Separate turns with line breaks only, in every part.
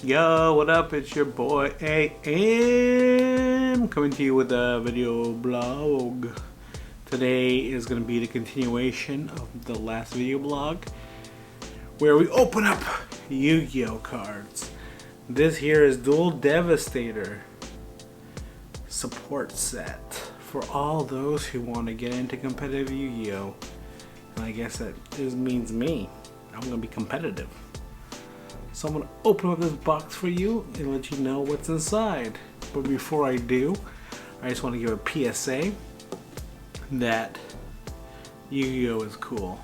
Yo, what up? It's your boy AM coming to you with a video blog. Today is going to be the continuation of the last video blog where we open up Yu-Gi-Oh cards. This here is Duel Devastator support set for all those who want to get into competitive Yu-Gi-Oh. And I guess that just means me. I'm going to be competitive. So I'm going to open up this box for you and let you know what's inside. But before I do, I just want to give a PSA that Yu-Gi-Oh is cool.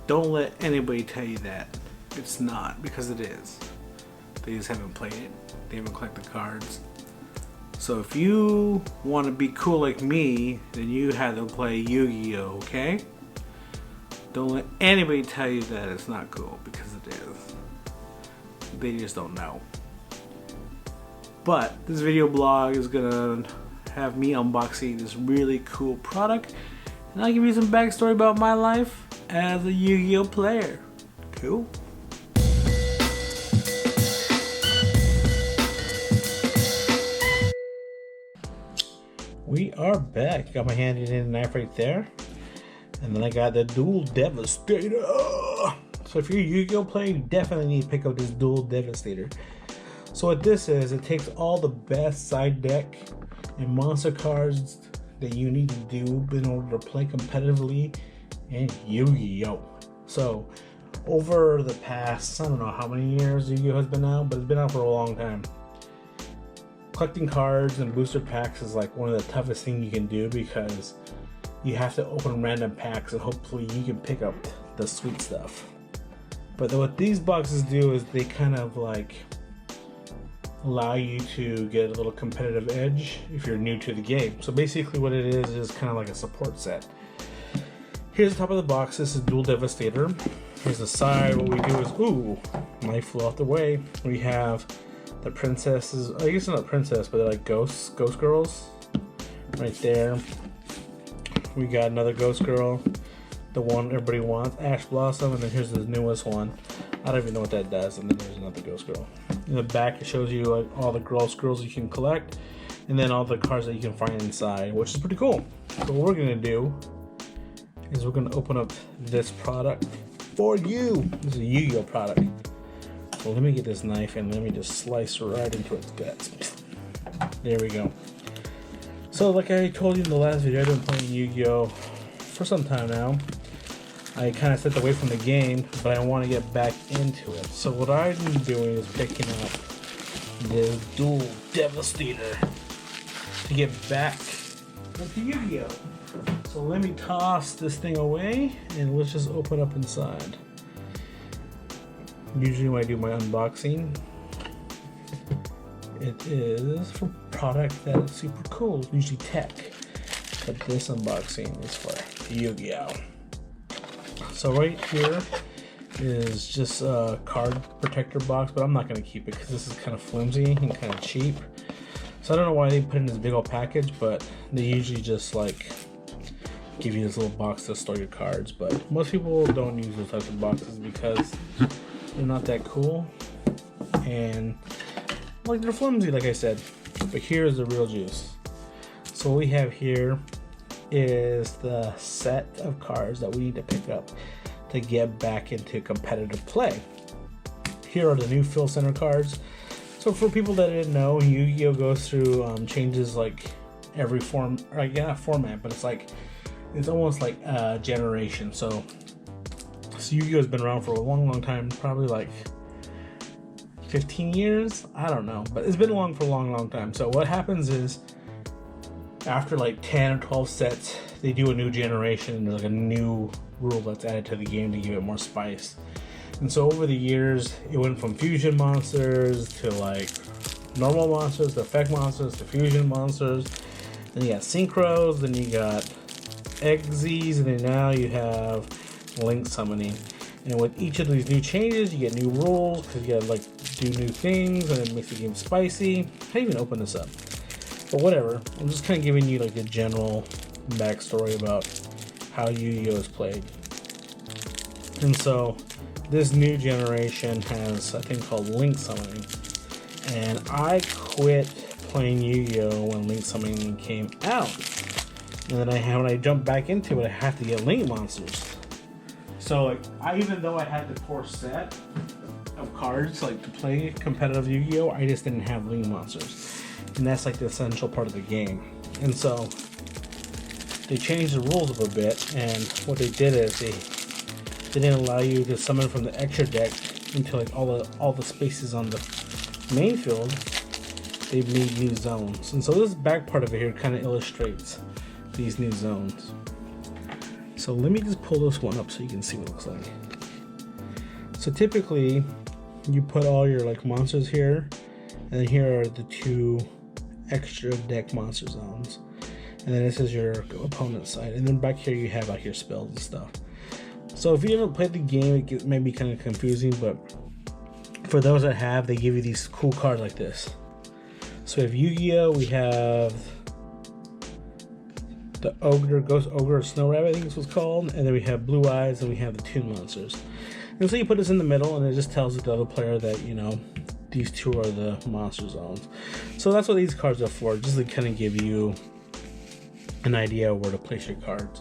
Don't let anybody tell you that it's not, because it is. They just haven't played it. They haven't collected cards. So if you want to be cool like me, then you have to play Yu-Gi-Oh, okay? Don't let anybody tell you that it's not cool, because it is. They just don't know. But this video blog is gonna have me unboxing this really cool product, and I'll give you some backstory about my life as a Yu-Gi-Oh player. Cool? We are back. Got my hand in a knife right there. And then I got the Duel Devastator. So if you're a Yu-Gi-Oh player, you definitely need to pick up this Duel Devastator. So what this is, it takes all the best side deck and monster cards that you need to do in order to play competitively in Yu-Gi-Oh. So over the past, I don't know how many years Yu-Gi-Oh has been out, but it's been out for a long time. Collecting cards and booster packs is like one of the toughest things you can do, because you have to open random packs and hopefully you can pick up the sweet stuff. But what these boxes do is they kind of like allow you to get a little competitive edge if you're new to the game. So basically what it is kind of like a support set. Here's the top of the box. This is Duel Devastator. Here's the side. What we do is, ooh, knife flew out the way. We have the princesses. I guess they're not princess, but they're like ghost girls right there. We got another ghost girl, the one everybody wants, Ash Blossom, and then here's the newest one. I don't even know what that does. And then there's another ghost girl. In the back, it shows you like all the ghost girls you can collect, and then all the cards that you can find inside, which is pretty cool. So what we're gonna do is we're gonna open up this product for you. This is a Yu-Gi-Oh product. So let me get this knife and let me just slice right into its guts. There we go. So like I told you in the last video, I've been playing Yu-Gi-Oh for some time now. I kind of stepped away from the game, but I want to get back into it. So what I've been doing is picking up the Duel Devastator to get back into Yu-Gi-Oh. So let me toss this thing away and let's just open up inside. Usually when I do my unboxing, it is for product that is super cool, usually tech, but this unboxing is for Yu-Gi-Oh. So right here is just a card protector box, but I'm not going to keep it because this is kind of flimsy and kind of cheap. So I don't know why they put it in this big old package, but they usually just like give you this little box to store your cards. But most people don't use those types of boxes because they're not that cool, and like they're flimsy, like I said. But here's the real juice. So what we have here is the set of cards that we need to pick up to get back into competitive play. Here are the new Fill Center cards. So for people that didn't know, Yu-Gi-Oh goes through changes like every form, or like not format, but it's almost like a generation. So Yu-Gi-Oh has been around for a long time, probably like 15 years, I don't know, but it's been along for a long time. So what happens is after like 10 or 12 sets, they do a new generation, and there's like a new rule that's added to the game to give it more spice. And so over the years, it went from fusion monsters to like normal monsters to effect monsters to fusion monsters. Then you got synchros, then you got Exes, and then now you have link summoning. And with each of these new changes, you get new rules because you gotta like do new things, and it makes the game spicy. I can't even open this up, but whatever. I'm just kind of giving you like a general backstory about how Yu-Gi-Oh is played. And so this new generation has a thing called link summoning, and I quit playing Yu-Gi-Oh when link summoning came out, and then when I jumped back into it, I have to get link monsters. So like, even though I had the core set of cards like to play competitive Yu-Gi-Oh, I just didn't have link monsters, and that's like the essential part of the game. And so they changed the rules up a bit, and what they did is they didn't allow you to summon from the extra deck into like all the spaces on the main field. They made new zones, and so this back part of it here kind of illustrates these new zones. So let me just pull this one up so you can see what it looks like. So typically you put all your like monsters here, and then here are the 2 extra deck monster zones, and then this is your opponent's side, and then back here you have like your spells and stuff. So if you haven't played the game, it may be kind of confusing, but for those that have, they give you these cool cards like this. So if Yu-Gi-Oh, we have the Ogre, Ghost Ogre, Snow Rabbit, I think this was called, and then we have Blue Eyes, and we have the Toon Monsters. And so you put this in the middle, and it just tells the other player that, you know, these 2 are the monster zones. So that's what these cards are for, just to kind of give you an idea of where to place your cards,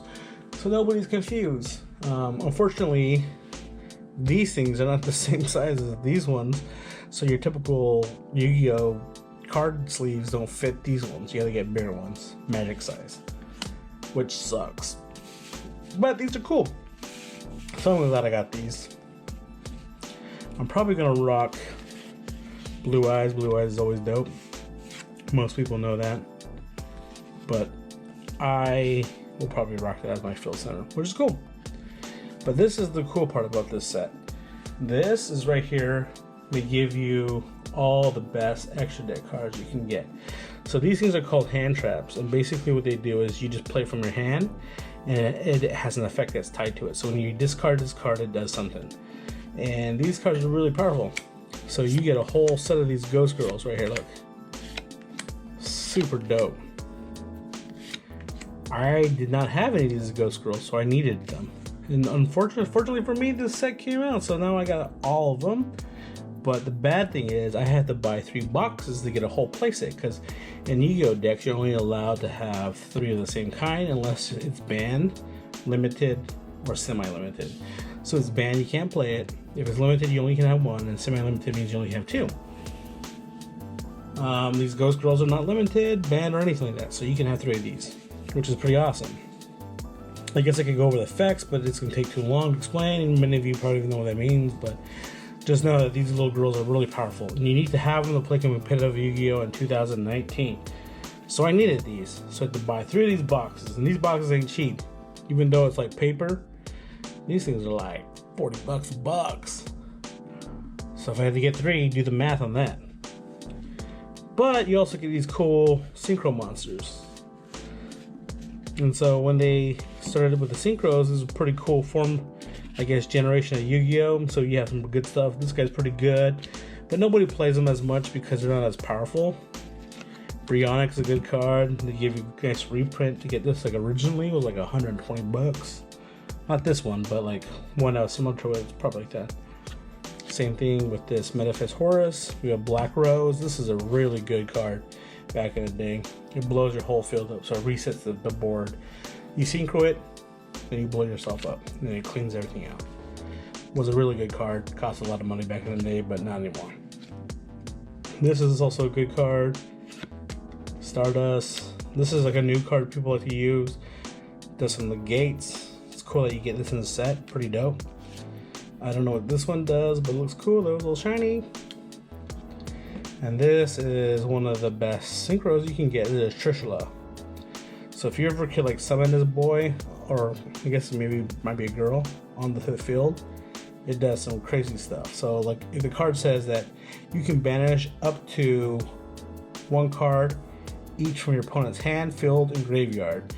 so nobody's confused. Unfortunately, these things are not the same size as these ones, so your typical Yu-Gi-Oh card sleeves don't fit these ones. You gotta get bigger ones, magic size, which sucks. But these are cool, so I'm glad I got these. I'm probably gonna rock Blue Eyes. Blue Eyes is always dope. Most people know that, but I will probably rock that as my field center, which is cool. But this is the cool part about this set. This is right here. They give you all the best extra deck cards you can get. So these things are called hand traps, and basically what they do is you just play from your hand, and it has an effect that's tied to it. So when you discard this card, it does something. And these cards are really powerful. So you get a whole set of these Ghost Girls right here, look. Super dope. I did not have any of these Ghost Girls, so I needed them. And unfortunately for me, this set came out, so now I got all of them. But the bad thing is I had to buy 3 boxes to get a whole playset, because in Yu-Gi-Oh decks you're only allowed to have 3 of the same kind unless it's banned, limited, or semi-limited. So it's banned, you can't play it. If it's limited, you only can have 1, and semi-limited means you only have 2. These Ghost Girls are not limited, banned, or anything like that, so you can have 3 of these, which is pretty awesome. I guess I could go over the effects, but it's going to take too long to explain, and many of you probably even know what that means, but just know that these little girls are really powerful, and you need to have them to play competitive Yu-Gi-Oh! In 2019. So I needed these, so I had to buy 3 of these boxes, and these boxes ain't cheap. Even though it's like paper, these things are like 40 bucks a box. So if I had to get 3, do the math on that. But you also get these cool synchro monsters. And so when they started with the synchros, this is a pretty cool form, I guess, generation of Yu-Gi-Oh! So you have some good stuff. This guy's pretty good, but nobody plays them as much because they're not as powerful. Brionic's a good card. They give you a nice reprint to get this. Like originally it was like 120 bucks. Not this one, but like one that was similar to it. It's probably like that. Same thing with this Manifest Horus. We have Black Rose. This is a really good card back in the day. It blows your whole field up, so it resets the board. You synchro it, then you blow yourself up, and then it cleans everything out. Was a really good card. Cost a lot of money back in the day, but not anymore. This is also a good card. Stardust. This is like a new card people like to use. Does some negates. It's cool that you get this in the set. Pretty dope. I don't know what this one does, but it looks cool. It was a little shiny. And this is one of the best synchros you can get. It is Trishula. So if you ever could like summon this boy, or I guess maybe might be a girl, on the field, it does some crazy stuff. So like if the card says that you can banish up to 1 card each from your opponent's hand, field, and graveyard.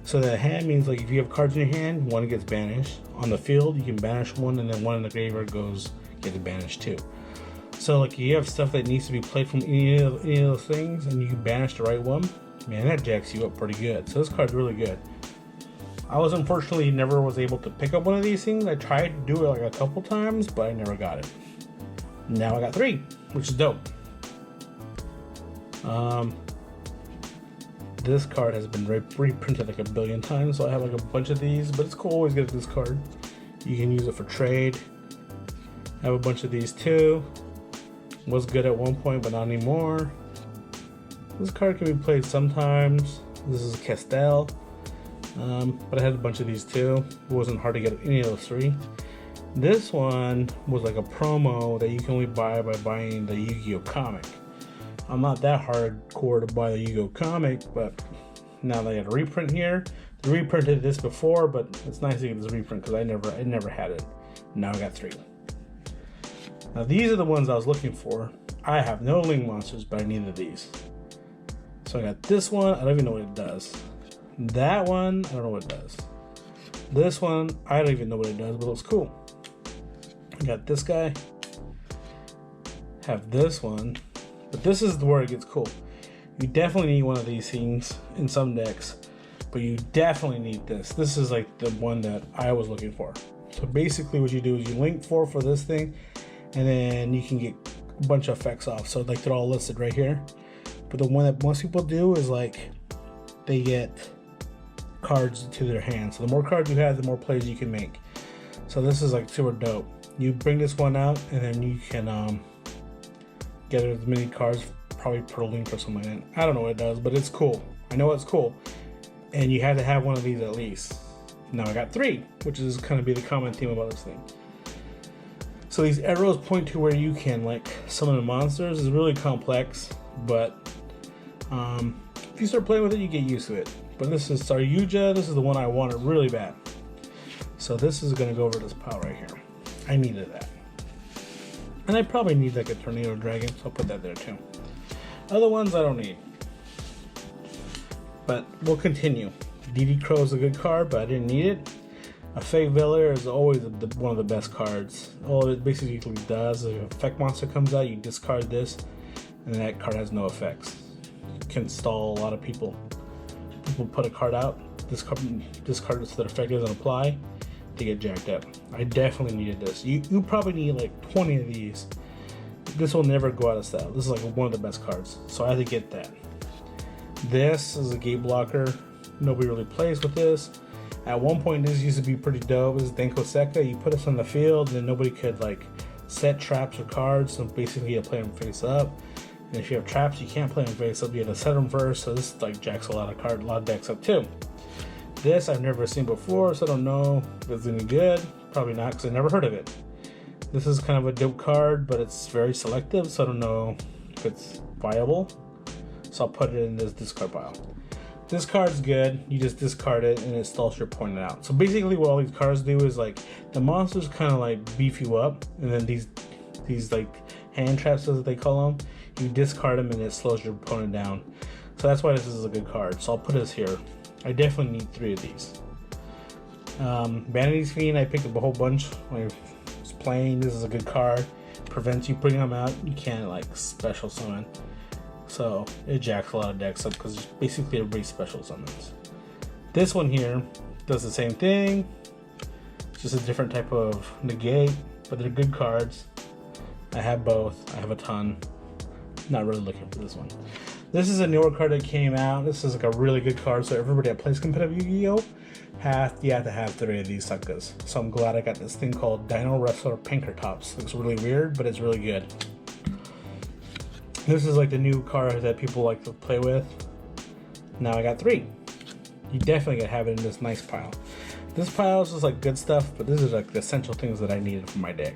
So the hand means like if you have cards in your hand, 1 gets banished. On the field, you can banish 1, and then 1 in the graveyard gets banished too. So like you have stuff that needs to be played from any of those things, and you can banish the right one, man, that jacks you up pretty good. So this card's really good. I was unfortunately never was able to pick up one of these things. I tried to do it like a couple times, but I never got it. Now I got 3, which is dope. This card has been reprinted like a billion times, so I have like a bunch of these, but it's cool always get this card. You can use it for trade. I have a bunch of these too. Was good at one point, but not anymore. This card can be played sometimes. This is Castell. But I had a bunch of these too. It wasn't hard to get any of those 3. This one was like a promo that you can only buy by buying the Yugioh comic. I'm not that hardcore to buy the Yugioh comic, but now they had a reprint here. They reprinted this before, but it's nice to get this reprint because I never had it. Now I got 3. Now these are the ones I was looking for. I have no Link monsters, but I needed these. So I got this one. I don't even know what it does. That one, I don't know what it does. This one, I don't even know what it does, but it looks cool. I got this guy. Have this one. But this is where it gets cool. You definitely need one of these things in some decks, but you definitely need this. This is like the one that I was looking for. So basically what you do is you link 4 for this thing, and then you can get a bunch of effects off. So like they're all listed right here. But the one that most people do is like they get cards to their hand. So the more cards you have, the more plays you can make. So this is like super dope. You bring this one out, and then you can get as many cards probably per link or something like that. I don't know what it does, but it's cool. I know it's cool. And you have to have one of these at least. Now I got 3, which is kind of be the common theme about this thing. So these arrows point to where you can like summon the monsters. Is really complex, but if you start playing with it, you get used to it. But this is Yugioh. This is the one I wanted really bad. So this is going to go over this pile right here. I needed that. And I probably need like a Tornado Dragon, so I'll put that there too. Other ones I don't need. But we'll continue. DD Crow is a good card, but I didn't need it. A Fake Veiler is always one of the best cards. All it basically does is if an effect monster comes out, you discard this, and that card has no effects. It can stall a lot of people. People put a card out, discard it so that effect doesn't apply. They get jacked up. I definitely needed this. You probably need like 20 of these. This will never go out of style. This is like one of the best cards, so I had to get that. This is a gate blocker. Nobody really plays with this. At one point, this used to be pretty dope. This is Denko Seka. You put this on the field, and nobody could like set traps or cards. So basically, you play them face up. And if you have traps, you can't play them face up. You have to set them first. So this like jacks a lot of decks up too. This I've never seen before, so I don't know if it's any good. Probably not, because I never heard of it. This is kind of a dope card, but it's very selective, so I don't know if it's viable. So I'll put it in this discard pile. This card's good. You just discard it, and it stalls your opponent out. So basically, what all these cards do is like the monsters kind of like beef you up, and then these like hand traps, as they call them, you discard them, and it slows your opponent down. So that's why this is a good card. So I'll put this here. I definitely need 3 of these. Vanity's Fiend, I picked up a whole bunch when I was playing. This is a good card. Prevents you bringing them out. You can't like special summon. So it jacks a lot of decks up because basically everybody special summons. This one here does the same thing. It's just a different type of negate, but they're good cards. I have both. I have a ton. Not really looking for this one. This is a newer card that came out. This is like a really good card, so everybody that plays competitive Yu-Gi-Oh! You have to have 3 of these suckers. So I'm glad I got this thing called Dino Wrestler Pankratops. Looks really weird, but it's really good. This is like the new card that people like to play with. Now I got 3. You definitely gotta have it in this nice pile. This pile is just like good stuff, but this is like the essential things that I needed for my deck.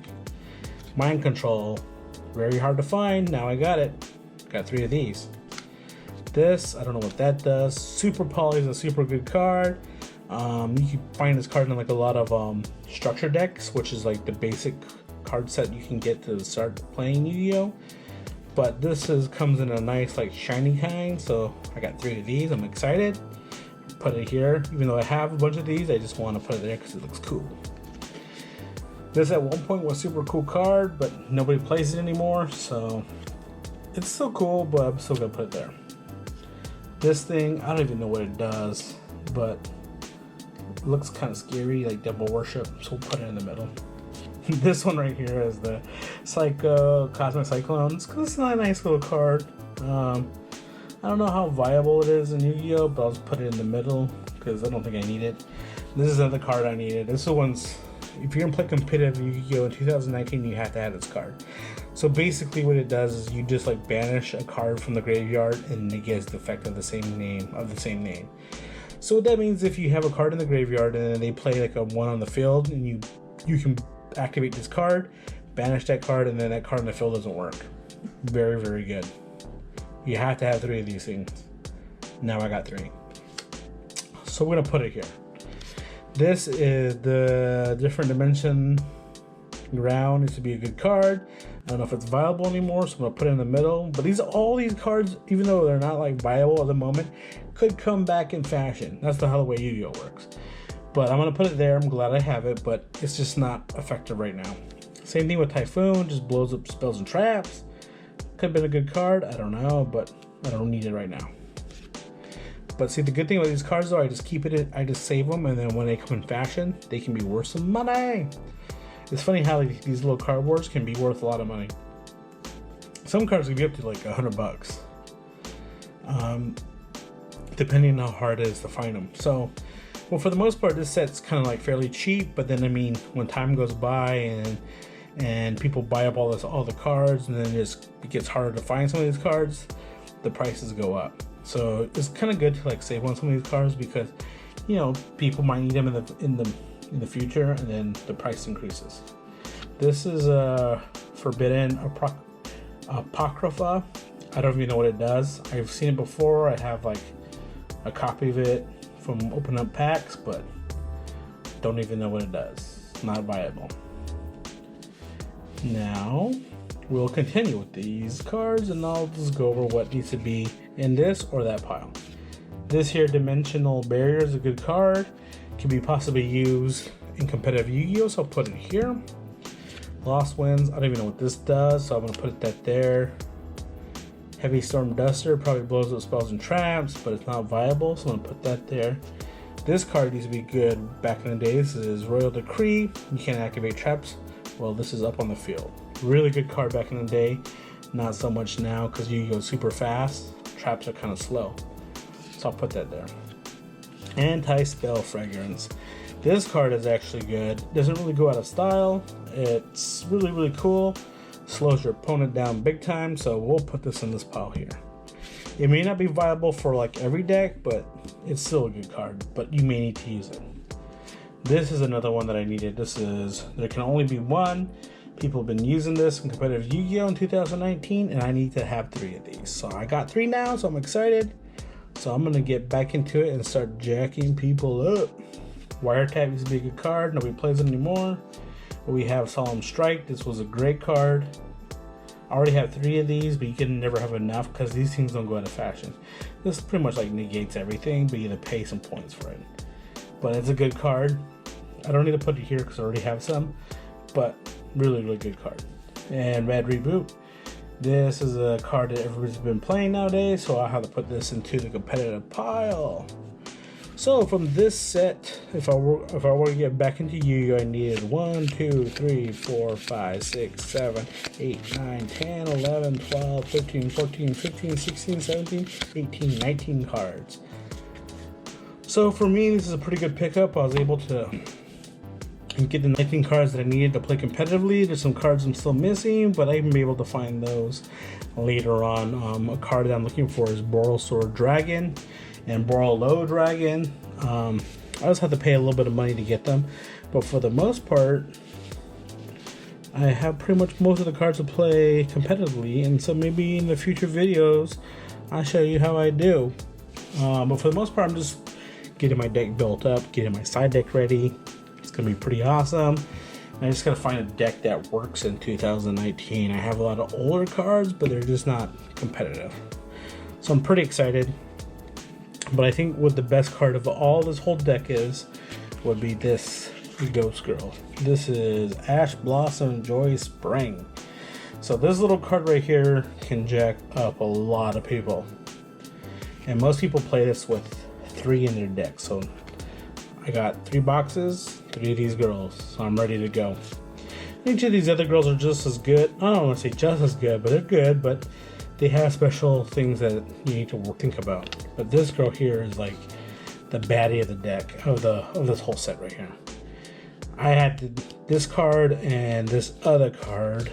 Mind Control, very hard to find. Now I got it. Got 3 of these. This, I don't know what that does. Super Poly is a super good card. You can find this card in like a lot of structure decks, which is like the basic card set you can get to start playing Yu-Gi-Oh! But this comes in a nice like shiny kind, so I got 3 of these. I'm excited. Put it here. Even though I have a bunch of these, I just want to put it there because it looks cool. This at one point was a super cool card, but nobody plays it anymore, so it's still cool, but I'm still gonna put it there. This thing, I don't even know what it does, but It looks kind of scary, like Devil Worship, so we'll put it in the middle. This one right here is the Psycho Cosmic Cyclone. It's a nice little card. I don't know how viable it is in Yu-Gi-Oh, but I'll just put it in the middle because I don't think I need it. This is another card I needed. This is the one's, if you're gonna play competitive Yu-Gi-Oh in 2019, you have to have this card. So basically what it does is you just like banish a card from the graveyard and it gets the effect of the same name. So what that means, if you have a card in the graveyard and then they play like a one on the field, and you can activate this card, banish that card, and then that card in the field doesn't work. Very, very good. You have to have 3 of these things. Now I got 3. So we're gonna put it here. This is the different dimension ground. Needs to be a good card. I don't know if it's viable anymore, so I'm gonna put it in the middle. But all these cards, even though they're not like viable at the moment, could come back in fashion. That's how the way Yu-Gi-Oh works. But I'm gonna put it there. I'm glad I have it, but it's just not effective right now. Same thing with Typhoon, just blows up spells and traps. Could have been a good card, I don't know, but I don't need it right now. But see, the good thing about these cards though, I just keep it, I just save them, and then when they come in fashion, they can be worth some money. It's funny how like, these little cardboards can be worth a lot of money. Some cards can be up to like $100, depending on how hard it is to find them. So, well, for the most part, this set's kind of like fairly cheap. But then, I mean, when time goes by and people buy up all the cards, and then it gets harder to find some of these cards, the prices go up. So it's kind of good to like save on some of these cards because, you know, people might need them in the future, and then the price increases. This is a Forbidden Apocrypha. I don't even know what it does. I've seen it before. I have like a copy of it from open up packs, but don't even know what it does. It's not viable. Now we'll continue with these cards, and I'll just go over what needs to be in this or that pile. This here Dimensional Barrier is a good card. Can be possibly used in competitive Yu-Gi-Oh, so I'll put it here. Lost Winds, I don't even know what this does, so I'm going to put that there. Heavy Storm Duster probably blows up spells and traps, but it's not viable, so I'm going to put that there. This card used to be good back in the day. This is Royal Decree. You can't activate traps. Well, this is up on the field. Really good card back in the day. Not so much now because Yu-Gi-Oh is super fast. Traps are kind of slow. So I'll put that there. Anti-Spell Fragrance. This card is actually good. Doesn't really go out of style. It's really, really cool. Slows your opponent down big time, so we'll put this in this pile here. It may not be viable for like every deck, but it's still a good card, but you may need to use it. This is another one that I needed. There can only be one. People have been using this in competitive Yu-Gi-Oh in 2019, and I need to have 3 of these. So I got 3 now, so I'm excited. So I'm gonna get back into it and start jacking people up. Wiretap used to be a good card. Nobody plays it anymore. We have Solemn Strike. This was a great card. I already have 3 of these, but you can never have enough because these things don't go out of fashion. This pretty much like negates everything, but you have to pay some points for it. But it's a good card. I don't need to put it here because I already have some, but really, really good card. And Red Reboot. This is a card that everybody's been playing nowadays, so I'll have to put this into the competitive pile. So from this set, if I were to get back into Yu-Gi-Oh, I needed 1, 2, 3, 4, 5, 6, 7, 8, 9, 10, 11, 12, 13, 14, 15, 16, 17, 18, 19 cards. So for me, this is a pretty good pickup. I was able to get the 19 cards that I needed to play competitively. There's some cards I'm still missing, but I can be able to find those later on. A card that I'm looking for is Borrelsword Dragon and Borreload Dragon. I just have to pay a little bit of money to get them, but for the most part, I have pretty much most of the cards to play competitively, and so maybe in the future videos, I'll show you how I do. But for the most part, I'm just getting my deck built up, getting my side deck ready. It's gonna be pretty awesome. I just gotta find a deck that works in 2019. I have a lot of older cards, but they're just not competitive. So I'm pretty excited. But I think what the best card of all this whole deck would be this Ghost Girl. This is Ash Blossom Joy Spring. So this little card right here can jack up a lot of people. And most people play this with 3 in their deck. So I got 3 boxes, 3 of these girls, so I'm ready to go. Each of these other girls are just as good. I don't want to say just as good, but they're good, but they have special things that you need to think about. But this girl here is like the baddie of the deck, of this whole set right here. I had this card and this other card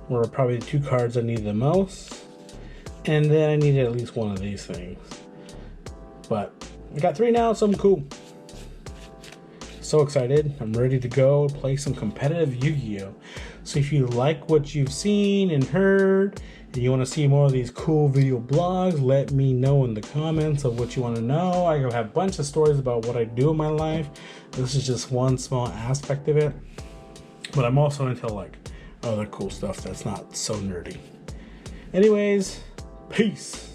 were probably the 2 cards I needed the most. And then I needed at least one of these things. But I got 3 now, so I'm cool. So excited. I'm ready to go play some competitive Yu-Gi-Oh! So if you like what you've seen and heard, and you want to see more of these cool video blogs, let me know in the comments of what you want to know. I have a bunch of stories about what I do in my life. This is just one small aspect of it. But I'm also into like other cool stuff that's not so nerdy. Anyways, peace.